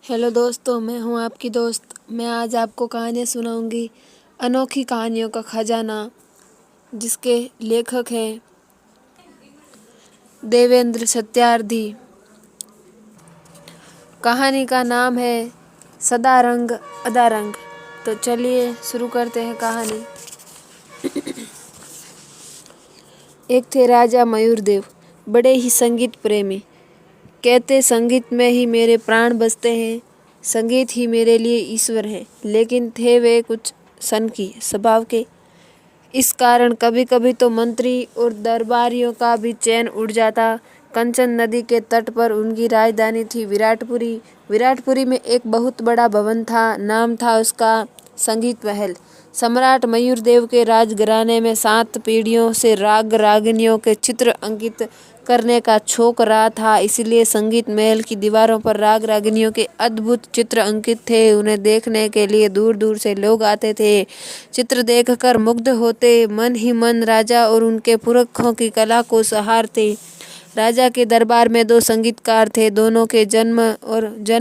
Hello दोस्तों, मैं हूं आपकी दोस्त। मैं आज आपको कहानियाँ सुनाऊंगी। अनोखी कहानियों का खजाना, जिसके लेखक हैं देवेंद्र सत्यार्थी। कहानी का नाम है सदा रंग अदा रंग। तो चलिए शुरू करते हैं कहानी। एक थे राजा मयूरदेव, बड़े ही संगीत प्रेमी। कहते संगीत में ही मेरे प्राण बसते हैं, संगीत ही मेरे लिए ईश्वर है। लेकिन थे वे कुछ सनकी स्वभाव के। इस कारण कभी कभी तो मंत्री और दरबारियों का भी चैन उड़ जाता। कंचन नदी के तट पर उनकी राजधानी थी विराटपुरी। विराटपुरी में एक बहुत बड़ा भवन था, नाम था उसका संगीत महल। सम्राट मयूरदेव के राजघराने में 7 पीढ़ियों से राग रागिनियों के चित्र अंकित करने का शौक रहा था, इसलिए संगीत महल की दीवारों पर राग रागिनियों के अद्भुत चित्र अंकित थे। उन्हें देखने के लिए दूर दूर से लोग आते थे। चित्र देखकर मुग्ध होते मन ही मन राजा और उनके पुरखों की कला को सराहते। राजा के दरबार में 2 संगीतकार थे, दोनों के जन्म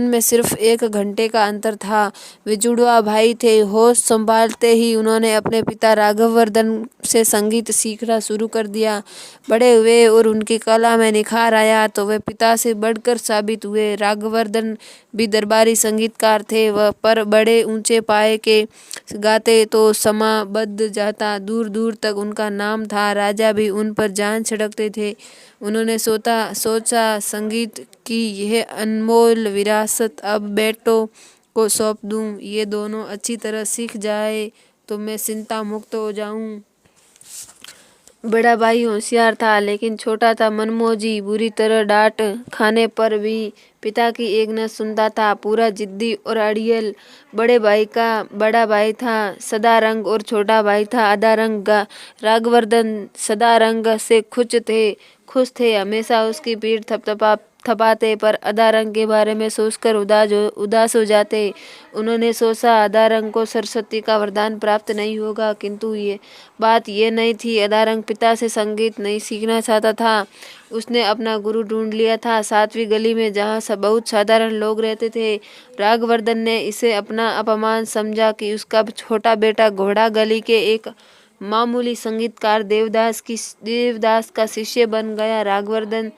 में सिर्फ 1 घंटे का अंतर था। वे जुड़वा भाई थे। होश संभालते ही उन्होंने अपने पिता राघववर्धन से संगीत सीखना शुरू कर दिया। बड़े हुए और उनकी कला में निखार आया तो वे पिता से बढ़कर साबित हुए। राघववर्धन भी दरबारी संगीतकार थे, वह पर बड़े ऊंचे पाए के गाते तो समा बद जाता। दूर दूर तक उनका नाम था। राजा भी उन पर जान छिड़कते थे। उन्होंने सोचा संगीत की यह अनमोल विरासत अब बेटों को सौंप दूं। ये दोनों अच्छी तरह सीख जाए तो मैं चिंता मुक्त हो जाऊं। बड़ा भाई होशियार था, लेकिन छोटा था मनमोजी। बुरी तरह डांट खाने पर भी पिता की एक न सुनता था, पूरा जिद्दी और अड़ियल। बड़ा भाई था सदा रंग और छोटा भाई था अदा रंग का। राघवर्धन सदा रंग से खुश थे, हमेशा उसकी पीठ थपाते, पर अदा रंग के बारे में सोचकर उदास हो जाते। उन्होंने सोचा अदा रंग को सरस्वती का वरदान प्राप्त नहीं होगा, किंतु बात ये नहीं थी। अदा रंग पिता से संगीत नहीं सीखना चाहता था। उसने अपना गुरु ढूंढ लिया था 7वीं गली में, जहाँ सब बहुत साधारण लोग रहते थे। राघवर्धन ने इसे अपना अपमान समझा कि उसका छोटा बेटा घोड़ा गली के एक मामूली संगीतकार देवदास का शिष्य बन गया। राघवर्धन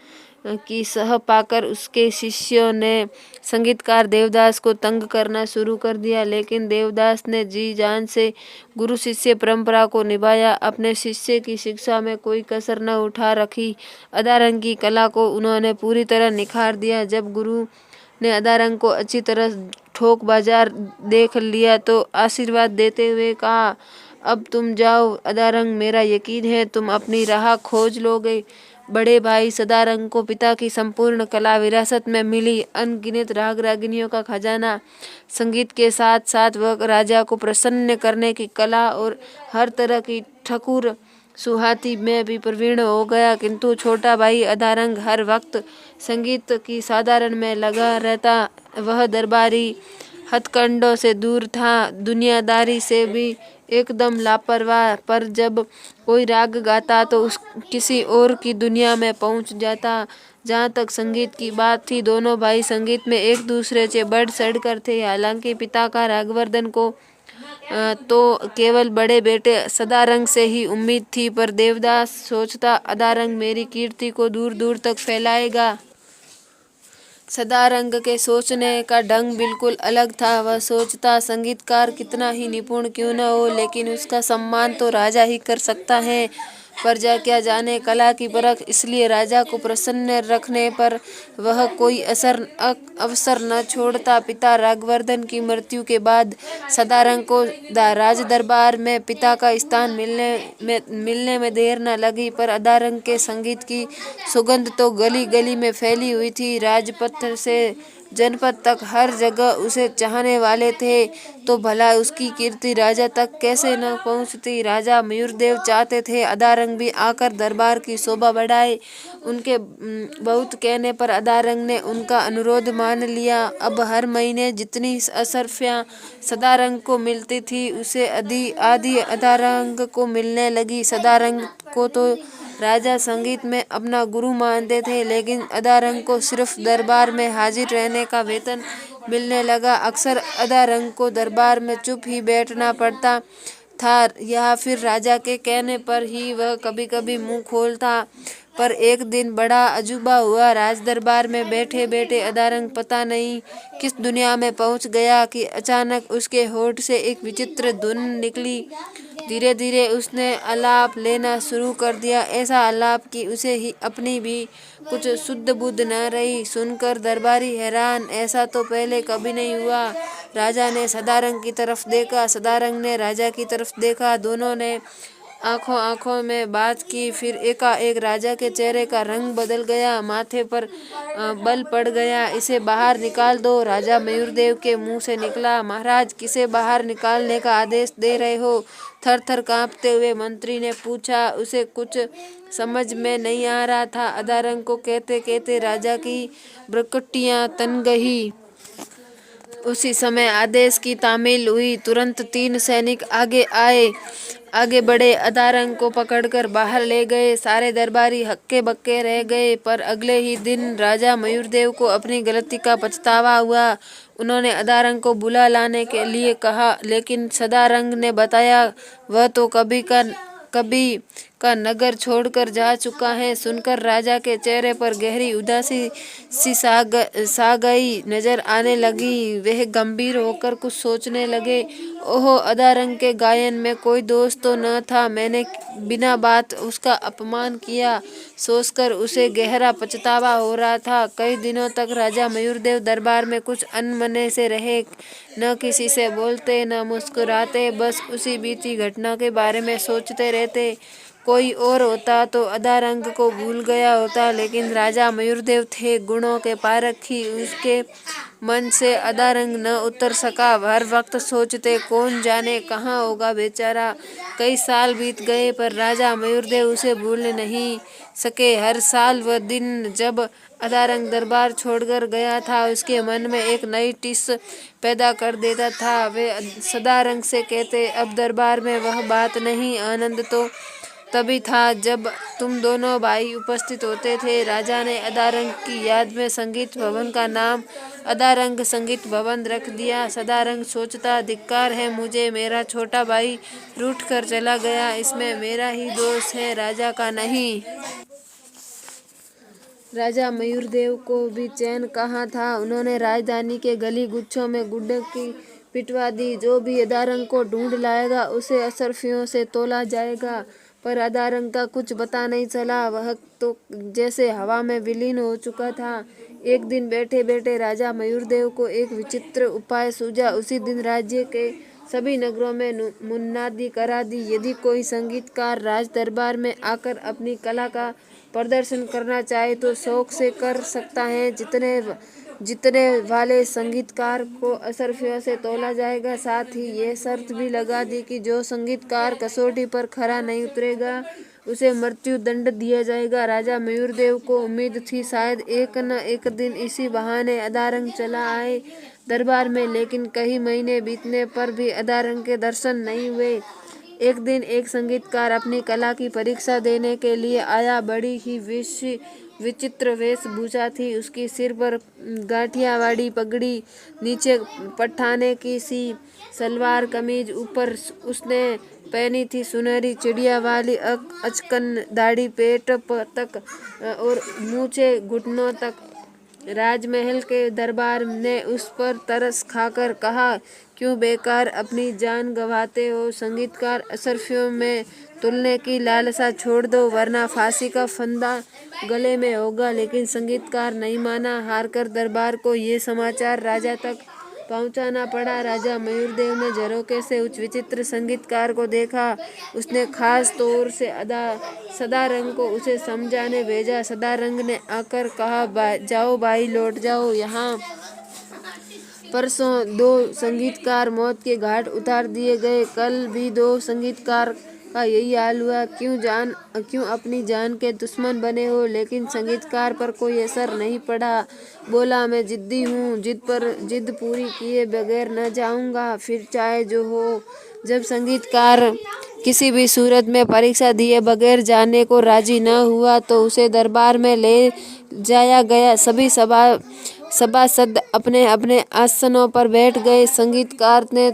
की सह पाकर उसके शिष्यों ने संगीतकार देवदास को तंग करना शुरू कर दिया, लेकिन देवदास ने जी जान से गुरु शिष्य परंपरा को निभाया। अपने शिष्य की शिक्षा में कोई कसर न उठा रखी। अदा रंग की कला को उन्होंने पूरी तरह निखार दिया। जब गुरु ने अदा रंग को अच्छी तरह ठोक बाजार देख लिया तो आशीर्वाद देते हुए कहा, अब तुम जाओ अदा रंग, मेरा यकीन है तुम अपनी राह खोज लोगे। बड़े भाई सदा रंग को पिता की संपूर्ण कला विरासत में मिली। अनगिनत राग रागिनियों का खजाना, संगीत के साथ साथ वह राजा को प्रसन्न करने की कला और हर तरह की ठकुर सुहाती में भी प्रवीण हो गया। किंतु छोटा भाई अदा रंग हर वक्त संगीत की साधारण में लगा रहता। वह दरबारी हथकंडों से दूर था, दुनियादारी से भी एकदम लापरवाह। पर जब कोई राग गाता तो किसी और की दुनिया में पहुंच जाता। जहाँ तक संगीत की बात थी, दोनों भाई संगीत में एक दूसरे से बढ़ चढ़ कर थे। हालांकि पिता का राघवर्धन को तो केवल बड़े बेटे सदा रंग से ही उम्मीद थी, पर देवदास सोचता अदा रंग मेरी कीर्ति को दूर दूर तक फैलाएगा। सदा रंग के सोचने का ढंग बिल्कुल अलग था। वह सोचता संगीतकार कितना ही निपुण क्यों न हो, लेकिन उसका सम्मान तो राजा ही कर सकता है। प्रजा क्या जाने कला की परख। इसलिए राजा को प्रसन्न रखने पर वह कोई अवसर न छोड़ता। पिता राघवर्धन की मृत्यु के बाद सदा रंग को राज दरबार में पिता का स्थान मिलने में देर न लगी, पर अदा रंग के संगीत की सुगंध तो गली गली में फैली हुई थी। राजपथ से जनपद तक हर जगह उसे चाहने वाले थे, तो भला उसकी कीर्ति राजा तक कैसे न पहुंचती। राजा मयूरदेव चाहते थे अदा रंग भी आकर दरबार की शोभा बढ़ाए। उनके बहुत कहने पर अदा रंग ने उनका अनुरोध मान लिया। अब हर महीने जितनी असरफियां सदा रंग को मिलती थी, उसे आधी अदा रंग को मिलने लगी। सदा रंग को तो राजा संगीत में अपना गुरु मानते थे, लेकिन अदारंग को सिर्फ दरबार में हाजिर रहने का वेतन मिलने लगा। अक्सर अदारंग को दरबार में चुप ही बैठना पड़ता था, या फिर राजा के कहने पर ही वह कभी कभी मुंह खोलता। पर एक दिन बड़ा अजूबा हुआ। राज दरबार में बैठे बैठे अदारंग पता नहीं किस दुनिया में पहुंच गया कि अचानक उसके होठ से एक विचित्र धुन निकली। धीरे धीरे उसने आलाप लेना शुरू कर दिया, ऐसा आलाप कि उसे ही अपनी भी कुछ शुद्ध बुद्ध न रही। सुनकर दरबारी हैरान, ऐसा तो पहले कभी नहीं हुआ। राजा ने सदारंग की तरफ देखा, सदारंग ने राजा की तरफ देखा। दोनों ने आंखों आंखों में बात की। फिर एकाएक राजा के चेहरे का रंग बदल गया, माथे पर बल पड़ गया। इसे बाहर निकाल दो, राजा मयूरदेव के मुंह से निकला। महाराज, किसे बाहर निकालने का आदेश दे रहे हो? थर-थर कांपते हुए मंत्री ने पूछा। उसे कुछ समझ में नहीं आ रहा था। अदारंग को कहते कहते राजा की भ्रुकुटियां तन गई। उसी समय आदेश की तामील हुई। तुरंत 3 सैनिक आगे बढ़े, अदारंग को पकड़कर बाहर ले गए। सारे दरबारी हक्के बक्के रह गए। पर अगले ही दिन राजा मयूरदेव को अपनी गलती का पछतावा हुआ। उन्होंने अदारंग को बुला लाने के लिए कहा, लेकिन सदारंग ने बताया वह तो कभी का नगर छोड़कर जा चुका है। सुनकर राजा के चेहरे पर गहरी उदासी सी सा गई नजर आने लगी। वह गंभीर होकर कुछ सोचने लगे। ओहो, अदारंग के गायन में कोई दोष तो न था। मैंने बिना बात उसका अपमान किया, सोचकर उसे गहरा पछतावा हो रहा था। कई दिनों तक राजा मयूरदेव दरबार में कुछ अनमने से रहे। न किसी से बोलते, न मुस्कुराते, बस उसी बीती घटना के बारे में सोचते रहते। कोई और होता तो अदारंग को भूल गया होता, लेकिन राजा मयूरदेव थे गुणों के पारखी। उसके मन से अदारंग न उतर सका। हर वक्त सोचते, कौन जाने कहाँ होगा बेचारा। कई साल बीत गए, पर राजा मयूरदेव उसे भूल नहीं सके। हर साल वह दिन जब अदारंग दरबार छोड़कर गया था, उसके मन में एक नई टिस पैदा कर देता था। वे सदारंग से कहते, अब दरबार में वह बात नहीं। आनंद तो तभी था जब तुम दोनों भाई उपस्थित होते थे। राजा ने अदारंग की याद में संगीत भवन का नाम अदारंग संगीत भवन रख दिया। सदारंग सोचता, धिक्कार है मुझे, मेरा छोटा भाई रूठ कर चला गया, इसमें मेरा ही दोष है, राजा का नहीं। राजा मयूरदेव को भी चैन कहाँ था। उन्होंने राजधानी के गली गुच्छों में गुड्डकी पिटवा दी। जो भी अदारंग को ढूंढ लाएगा उसे असरफियों से तोला जाएगा। पर अदारंग का कुछ पता नहीं चला। वह तो जैसे हवा में विलीन हो चुका था। एक दिन बैठे बैठे राजा मयूरदेव को एक विचित्र उपाय सूझा। उसी दिन राज्य के सभी नगरों में मुन्नादी करा दी, यदि कोई संगीतकार राज दरबार में आकर अपनी कला का प्रदर्शन करना चाहे तो शौक से कर सकता है। जितने वाले संगीतकार को असरफियों से तोला जाएगा। साथ ही ये शर्त भी लगा दी कि जो संगीतकार कसौटी पर खरा नहीं उतरेगा उसे मृत्यु दंड दिया जाएगा। राजा मयूरदेव को उम्मीद थी शायद एक न एक दिन इसी बहाने अदारंग चला आए दरबार में, लेकिन कई महीने बीतने पर भी अदारंग के दर्शन नहीं हुए। एक दिन एक संगीतकार अपनी कला की परीक्षा देने के लिए आया। बड़ी ही विचित्र वेशभूषा थी उसकी। सिर पर गाठियावाड़ी पगड़ी, नीचे पठाने की सी सलवार कमीज, ऊपर उसने पहनी थी सुनहरी चिड़िया वाली अचकन दाढ़ी पेट तक और मूछें घुटनों तक। राजमहल के दरबार ने उस पर तरस खाकर कहा, क्यों बेकार अपनी जान गंवाते हो? संगीतकार असरफियों में तुलने की लालसा छोड़ दो, वरना फांसी का फंदा गले में होगा। लेकिन संगीतकार नहीं माना। हारकर दरबार को ये समाचार राजा तक पहुंचाना पड़ा। राजा मयूरदेव ने झरोके से उस विचित्र संगीतकार को देखा। उसने खास तौर से सदारंग को उसे समझाने भेजा। सदारंग ने आकर कहा, जाओ भाई, लौट जाओ। यहाँ परसों 2 संगीतकार मौत के घाट उतार दिए गए, कल भी 2 संगीतकार का यही हाल हुआ। क्यों अपनी जान के दुश्मन बने हो? लेकिन संगीतकार पर कोई असर नहीं पड़ा। बोला, मैं जिद्दी हूँ, जिद पूरी किए बगैर न जाऊँगा, फिर चाहे जो हो। जब संगीतकार किसी भी सूरत में परीक्षा दिए बगैर जाने को राजी न हुआ तो उसे दरबार में ले जाया गया। सभी सभासद अपने अपने आसनों पर बैठ गए। संगीतकार ने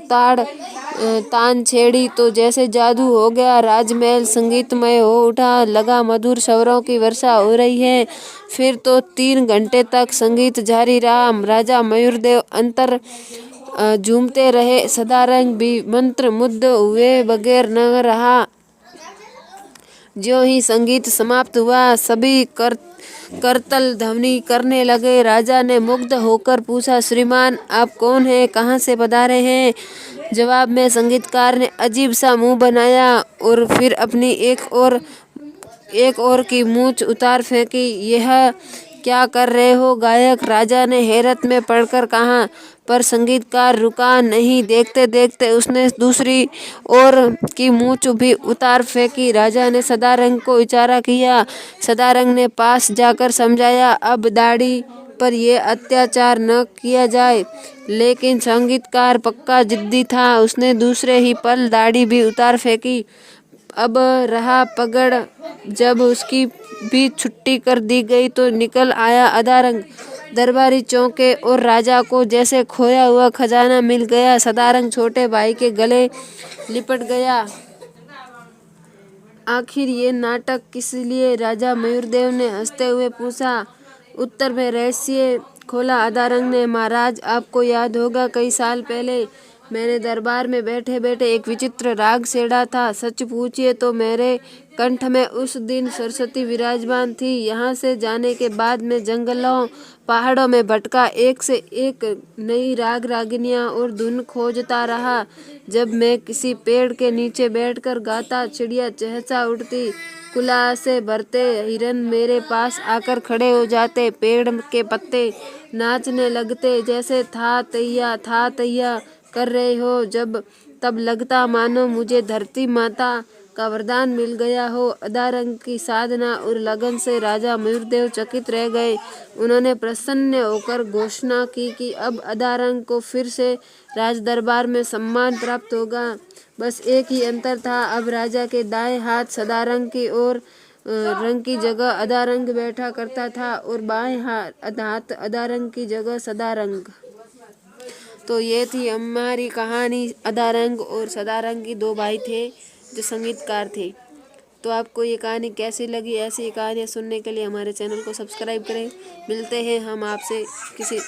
तान छेड़ी तो जैसे जादू हो गया। राजमहल संगीतमय हो उठा, लगा मधुर स्वरों की वर्षा हो रही है। फिर तो 3 घंटे तक संगीत जारी रहा। राजा मयूरदेव अंतर झूमते रहे, सदारंग भी मंत्र मुग्ध हुए बगैर न रहा। ज्यों ही संगीत समाप्त हुआ, सभी करतल ध्वनि करने लगे। राजा ने मुग्ध होकर पूछा, श्रीमान, आप कौन हैं? कहाँ से पधारे हैं? जवाब में संगीतकार ने अजीब सा मुंह बनाया और फिर अपनी एक और की मूंछ उतार फेंकी। यह क्या कर रहे हो गायक? राजा ने हैरत में पड़कर कहा। पर संगीतकार रुका नहीं। देखते देखते उसने दूसरी ओर की मूंछ भी उतार फेंकी। राजा ने सदारंग को इशारा किया। सदारंग ने पास जाकर समझाया, अब दाढ़ी पर यह अत्याचार न किया जाए। लेकिन संगीतकार पक्का जिद्दी था। उसने दूसरे ही पल दाढ़ी भी उतार फेंकी। अब रहा पगड़। जब उसकी भी छुट्टी कर दी गई तो निकल आया अदारंग। दरबारी चौंके और राजा को जैसे खोया हुआ खजाना मिल गया। सदारंग छोटे भाई के गले लिपट गया। आखिर ये नाटक किस लिए? राजा मयूरदेव ने हंसते हुए पूछा। उत्तर में रहस्य खोला अदारंग ने। महाराज, आपको याद होगा, कई साल पहले मैंने दरबार में बैठे बैठे एक विचित्र राग छेड़ा था। सच पूछिए तो मेरे कंठ में उस दिन सरस्वती विराजमान थी। यहाँ से जाने के बाद मैं जंगलों पहाड़ों में भटका, एक से एक नई राग रागिनियाँ और धुन खोजता रहा। जब मैं किसी पेड़ के नीचे बैठकर गाता, चिड़िया चहचहा उठती, कुलाह से भरते हिरन मेरे पास आकर खड़े हो जाते, पेड़ के पत्ते नाचने लगते, जैसे था तैया कर रहे हो। तब लगता मानो मुझे धरती माता का वरदान मिल गया हो। अदारंग की साधना और लगन से राजा मयूरदेव चकित रह गए। उन्होंने प्रसन्न होकर घोषणा की कि अब अदारंग को फिर से राजदरबार में सम्मान प्राप्त होगा। बस एक ही अंतर था, अब राजा के दाएं हाथ सदारंग की ओर रंग की जगह अदारंग बैठा करता था और बाएं हाथ अदारंग की जगह सदारंग। तो ये थी हमारी कहानी। अदारंग और सदारंग की 2 भाई थे जो संगीतकार थे। तो आपको ये कहानी कैसी लगी? ऐसी कहानियाँ सुनने के लिए हमारे चैनल को सब्सक्राइब करें। मिलते हैं हम आपसे किसी